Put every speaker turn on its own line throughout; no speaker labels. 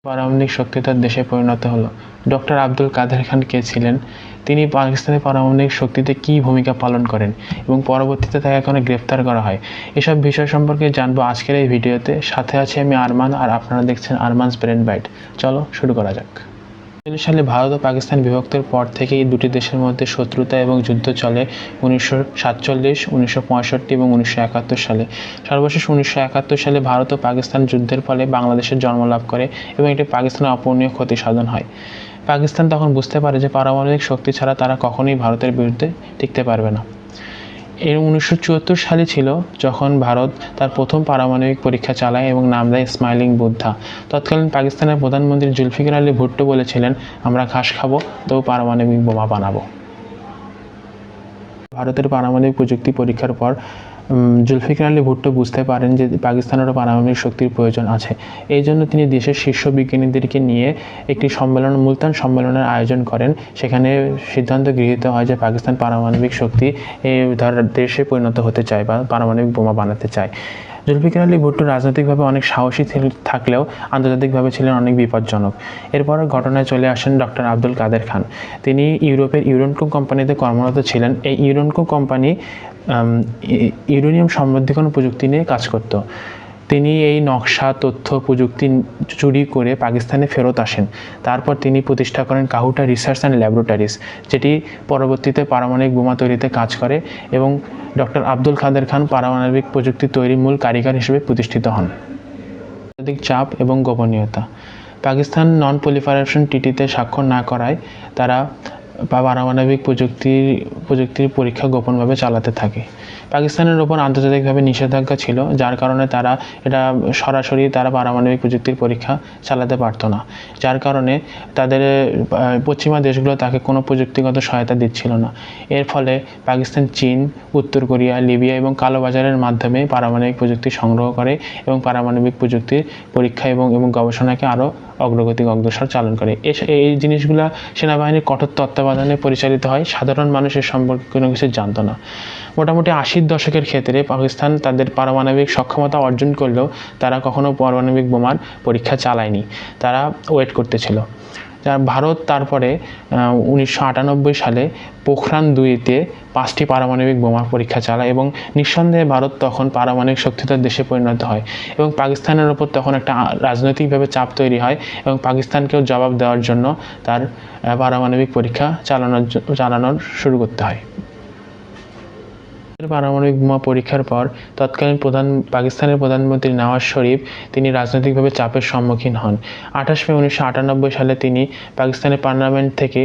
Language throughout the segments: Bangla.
পারমাণবিক শক্তিধর দেশে পরিণত হলো। ডক্টর আব্দুল কাদের খান কে ছিলেন? তিনি পাকিস্তানের পারমাণবিক শক্তিতে কী ভূমিকা পালন করেন এবং পরবর্তীতে তাকে কেন গ্রেফতার করা হয়, এসব বিষয় সম্পর্কে জানবো আজকের এই ভিডিওতে। সাথে আছি আমি আরমান, আর আপনারা দেখছেন আরমানস ব্রেন বাইট। চলো শুরু করা যাক। 1947 সালে ভারত ও পাকিস্তান বিভক্তের পর থেকেই দুটি দেশের মধ্যে শত্রুতা এবং যুদ্ধ চলে 1947, 1965 এবং 1971 সালে। সর্বশেষ 1971 সালে ভারত ও পাকিস্তান যুদ্ধের ফলে বাংলাদেশের জন্ম লাভ করে এবং এটি পাকিস্তানের অপূরণীয় ক্ষতি সাধন হয়। পাকিস্তান তখন বুঝতে পারে যে পারমাণবিক শক্তি ছাড়া তারা কখনোই ভারতের বিরুদ্ধে টিকতে পারবে না। এর 1974 সালে ছিল যখন ভারত তার প্রথম পারমাণবিক পরীক্ষা চালায় এবং নাম দেয় স্মাইলিং বুদ্ধা। তৎকালীন পাকিস্তানের প্রধানমন্ত্রী জুলফিকার আলী ভুট্টো বলেছিলেন, আমরা ঘাস খাবো তবু পারমাণবিক বোমা বানাবো। ভারতের পারমাণবিক প্রযুক্তি পরীক্ষার পর জুলফিকার আলী ভুট্টো বুঝতে পারেন যে পাকিস্তানেরও পারমাণবিক শক্তির প্রয়োজন আছে। এই জন্য তিনি দেশের শীর্ষ বিজ্ঞানীদেরকে নিয়ে একটি সম্মেলন, মুলতান সম্মেলনের আয়োজন করেন। সেখানে সিদ্ধান্ত গৃহীত হয় যে পাকিস্তান পারমাণবিক শক্তি দেশে পরিণত হতে চায় বা পারমাণবিক বোমা বানাতে চায়। জুলফিকার আলী ভুট্টো রাজনৈতিকভাবে অনেক সাহসী থাকলেও আন্তর্জাতিকভাবে ছিলেন অনেক বিপজ্জনক। এরপর ঘটনায় চলে আসেন ডক্টর আব্দুল কাদের খান। তিনি ইউরোপের ইউরেনকো কোম্পানিতে কর্মরত ছিলেন। এই ইউরেনকো কোম্পানি ইউরেনিয়াম সমৃদ্ধকরণ প্রযুক্তি নিয়ে কাজ করত। তিনি এই নকশা, তথ্য, প্রযুক্তি চুরি করে পাকিস্তানে ফেরত আসেন। তারপর তিনি প্রতিষ্ঠা করেন কাহুটা রিসার্চ অ্যান্ড ল্যাবরেটরিজ, যেটি পরবর্তীতে পারমাণবিক বোমা তৈরিতে কাজ করে, এবং ডক্টর আব্দুল কাদের খান পারমাণবিক প্রযুক্তি তৈরির মূল কারিগর হিসেবে প্রতিষ্ঠিত হন। আন্তর্জাতিক চাপ এবং গোপনীয়তা। পাকিস্তান নন প্রলিফারেশন ট্রিটিতে স্বাক্ষর না করায় তারা পারমাণবিক প্রযুক্তির পরীক্ষা গোপনভাবে চালাতে থাকে। পাকিস্তানের ওপর আন্তর্জাতিকভাবে নিষেধাজ্ঞা ছিল, যার কারণে তারা সরাসরি পারমাণবিক প্রযুক্তির পরীক্ষা চালাতে পারতো না। যার কারণে তাদের পশ্চিমা দেশগুলো তাকে কোনো প্রযুক্তিগত সহায়তা দিচ্ছিল না। এর ফলে পাকিস্তান চীন, উত্তর কোরিয়া, লিবিয়া এবং কালোবাজারের মাধ্যমে পারমাণবিক প্রযুক্তি সংগ্রহ করে এবং পারমাণবিক প্রযুক্তির পরীক্ষা এবং গবেষণাকে আরও অগ্রসর চালন করে। এই জিনিসগুলো সেনাবাহিনীর কঠোর তত্ত্বাবধানে পরিচালিত হয়। সাধারণ মানুষ এর সম্পর্কে কোনো কিছু জানতো না। মোটামুটি 80-র দশকের ক্ষেত্রে পাকিস্তান তাদের পারমাণবিক সক্ষমতা অর্জন করলেও তারা কখনো পারমাণবিক বোমার পরীক্ষা চালায়নি। তারা ওয়েট করতেছিল। ভারত তারপরে 1998 সালে পোখরান-2-তে 5টি পারমাণবিক বোমার পরীক্ষা চালায় এবং নিঃসন্দেহে ভারত তখন পারমাণবিক শক্তিধর দেশে পরিণত হয় এবং পাকিস্তানের ওপর তখন একটা রাজনৈতিকভাবে চাপ তৈরি হয় এবং পাকিস্তানকেও জবাব দেওয়ার জন্য তার পারমাণবিক পরীক্ষা চালানোর শুরু করতে হয়। পারমাণবিক বোমা পরীক্ষার পর তৎকালীন পাকিস্তানের প্রধানমন্ত্রী নওয়াজ শরীফ তিনি রাজনৈতিকভাবে চাপের সম্মুখীন হন। 28 মে 1998 সালে তিনি পাকিস্তানের পার্লামেন্ট থেকে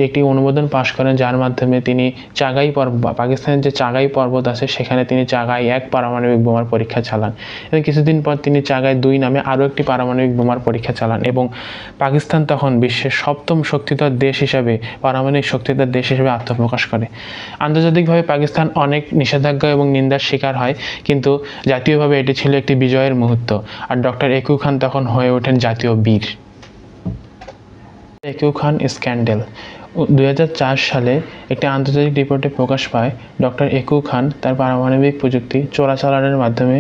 একটি অনুমোদন পাশ করেন, যার মাধ্যমে তিনি পাকিস্তানের যে চাগাই পর্বত আছে সেখানে তিনি চাগাই 1 পারমাণবিক বোমার পরীক্ষা চালান এবং কিছুদিন পর তিনি চাগাই 2 নামে আরও একটি পারমাণবিক বোমার পরীক্ষা চালান এবং পাকিস্তান তখন বিশ্বের 7ম শক্তিধর দেশ হিসাবে, পারমাণবিক শক্তিধর দেশ হিসেবে আত্মপ্রকাশ করে। আন্তর্জাতিকভাবে পাকিস্তান অনেক নিষেধাজ্ঞা এবং নিন্দার শিকার হয়, কিন্তু জাতীয়ভাবে এটি ছিল একটি বিজয়ের মুহূর্ত, আর ডক্টর একু খান তখন হয়ে ওঠেন জাতীয় বীর। একু খান স্ক্যান্ডাল। 2004 সালে একটি আন্তর্জাতিক রিপোর্টে প্রকাশ পায় ডক্টর একু খান তার পারমাণবিক প্রযুক্তি চোরাচালানের মাধ্যমে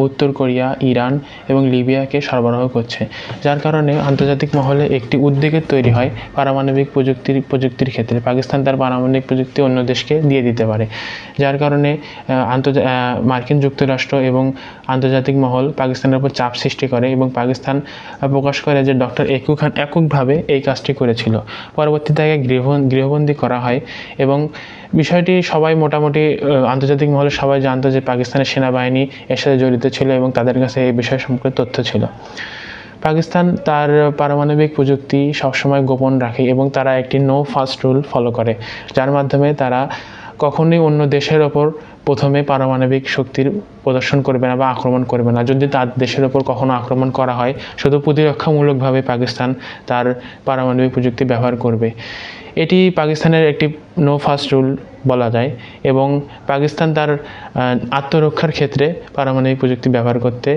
উত্তর কোরিয়া, ইরান এবং লিবিয়াকে সরবরাহ করছে, যার কারণে আন্তর্জাতিক মহলে একটি উদ্বেগের তৈরি হয় পারমাণবিক প্রযুক্তির ক্ষেত্রে। পাকিস্তান তার পারমাণবিক প্রযুক্তি অন্য দেশকে দিয়ে দিতে পারে, যার কারণে মার্কিন যুক্তরাষ্ট্র এবং আন্তর্জাতিক মহল পাকিস্তানের উপর চাপ সৃষ্টি করে এবং পাকিস্তান প্রকাশ করে যে ডক্টর একু খান এককভাবে এই কাজটি করেছিল। পরবর্তীতে তাকে গৃহবন্দী করা হয় এবং বিষয়টি সবাই মোটামুটি আন্তর্জাতিক মহলে সবাই জানতো যে পাকিস্তানের সেনাবাহিনী এর সাথে জড়িত ছিল এবং তাদের কাছে এই বিষয় সম্পর্কে তথ্য ছিল। পাকিস্তান তার পারমাণবিক প্রযুক্তি সবসময় গোপন রাখে এবং তারা একটি নো ফার্স্ট রুল ফলো করে, যার মাধ্যমে তারা কখনোই অন্য দেশের ওপর প্রথমে পারমাণবিক শক্তির প্রদর্শন করবে না বা আক্রমণ করবে না। যদি তার দেশের ওপর কখনো আক্রমণ করা হয়, শুধু প্রতিরক্ষামূলকভাবে পাকিস্তান তার পারমাণবিক প্রযুক্তি ব্যবহার করবে। এটি পাকিস্তানের একটি নো ফার্স্ট রুল বলা যায় এবং পাকিস্তান তার আত্মরক্ষার ক্ষেত্রে পারমাণবিক প্রযুক্তি ব্যবহার করতে,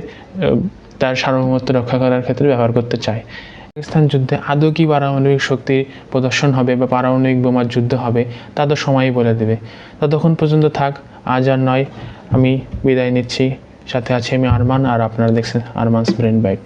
তার সার্বভৌমত্ব রক্ষা করার ক্ষেত্রে ব্যবহার করতে চায়। পাকিস্তান যুদ্ধে আদৌ কি পারমাণবিক শক্তির প্রদর্শন হবে বা পারমাণবিক বোমার যুদ্ধ হবে তা তো সময়ই বলে দেবে। ততক্ষণ পর্যন্ত থাক, আজ আর নয়, আমি বিদায় নিচ্ছি। সাথে আছি আমি আরমান, আর আপনারা দেখছেন আরমানস ব্রেন বাইট।